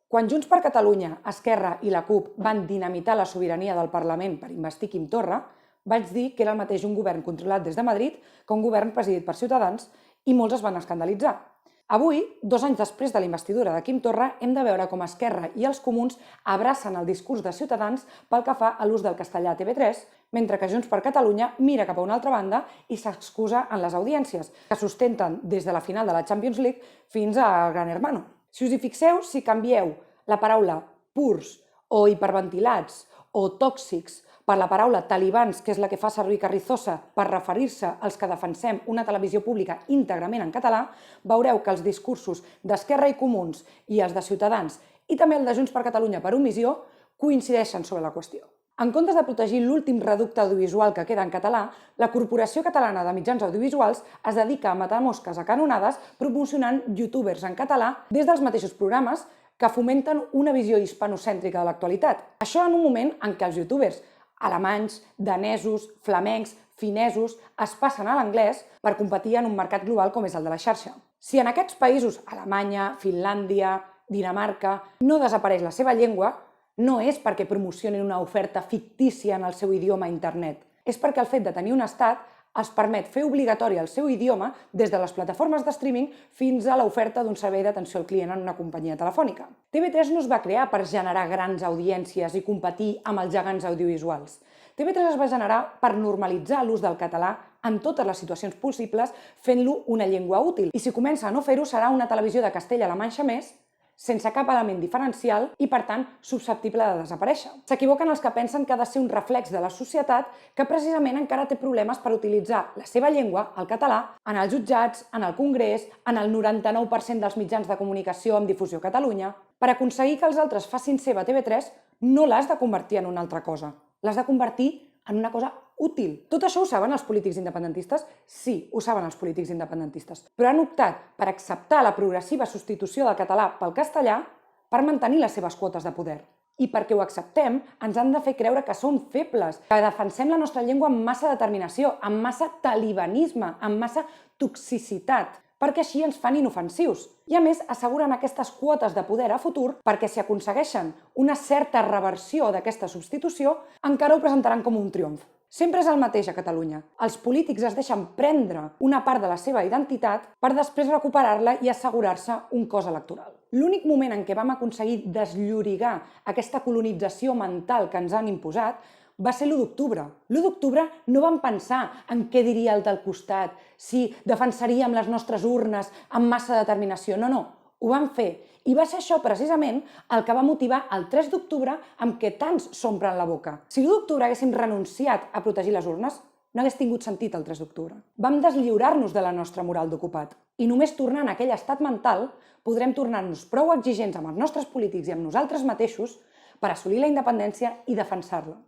Quan Junts per Catalunya, Esquerra i la CUP van dinamitar la sobirania del Parlament per investir Quim Torra, vaig dir que era el mateix un govern controlat des de Madrid que un govern presidit per Ciutadans i molts es van escandalitzar. Avui, 2 anys després de la investidura de Quim Torra, hem de veure com Esquerra i els comuns abracen el discurs de Ciutadans pel que fa a l'ús del castellà a TV3, mentre que Junts per Catalunya mira cap a una altra banda i s'excusa en les audiències, que sustenten des de la final de la Champions League fins a Gran Hermano. Si us hi fixeu, si canvieu la paraula purs o hiperventilats o tòxics per la paraula talibans, que és la que fa servir Carrizosa per referir-se als que defensem una televisió pública íntegrament en català, veureu que els discursos d'Esquerra i Comuns i els de Ciutadans i també el de Junts per Catalunya per omissió coincideixen sobre la qüestió. En comptes de protegir l'últim reducte audiovisual que queda en català, la Corporació Catalana de Mitjans Audiovisuals es dedica a matar mosques a canonades promocionant youtubers en català des dels mateixos programes que fomenten una visió hispanocèntrica de l'actualitat. Això en un moment en què els youtubers alemanys, danesos, flamencs, finesos es passen a l'anglès per competir en un mercat global com és el de la xarxa. Si en aquests països, Alemanya, Finlàndia, Dinamarca, no desapareix la seva llengua, no és perquè promocionin una oferta fictícia en el seu idioma a internet. És perquè el fet de tenir un estat els permet fer obligatori el seu idioma des de les plataformes de streaming fins a l'oferta d'un servei d'atenció al client en una companyia telefònica. TV3 no es va crear per generar grans audiències i competir amb els gegants audiovisuals. TV3 es va generar per normalitzar l'ús del català en totes les situacions possibles, fent-lo una llengua útil. I si comença a no fer-ho, serà una televisió de Castella-La Manxa més, sense cap element diferencial i, per tant, susceptible de desaparèixer. S'equivoquen els que pensen que ha de ser un reflex de la societat que precisament encara té problemes per utilitzar la seva llengua, el català, en els jutjats, en el Congrés, en el 99% dels mitjans de comunicació amb difusió a Catalunya. Per aconseguir que els altres facin seva TV3, no l'has de convertir en una altra cosa. L'has de convertir en una cosa útil. Tot això ho saben els polítics independentistes? Sí, ho saben els polítics independentistes. Però han optat per acceptar la progressiva substitució del català pel castellà per mantenir les seves quotes de poder. I perquè ho acceptem, ens han de fer creure que som febles, que defensem la nostra llengua amb massa determinació, amb massa talibanisme, amb massa toxicitat, perquè així ens fan inofensius. I a més asseguren aquestes quotes de poder a futur perquè si aconsegueixen una certa reversió d'aquesta substitució, encara ho presentaran com un triomf. Sempre és el mateix a Catalunya. Els polítics es deixen prendre una part de la seva identitat per després recuperar-la i assegurar-se un cos electoral. L'únic moment en què vam aconseguir desllorigar aquesta colonització mental que ens han imposat va ser l'1 d'octubre. L'1 d'octubre no vam pensar en què diria el del costat, si defensaríem les nostres urnes amb massa determinació. No, ho vam fer. I va ser això precisament el que va motivar el 3 d'octubre amb què tants s'omplen la boca. Si l'1 d'octubre haguéssim renunciat a protegir les urnes, no hagués tingut sentit el 3 d'octubre. Vam deslliurar-nos de la nostra moral d'ocupat. I només tornant a aquell estat mental podrem tornar-nos prou exigents amb els nostres polítics i amb nosaltres mateixos per assolir la independència i defensar-la.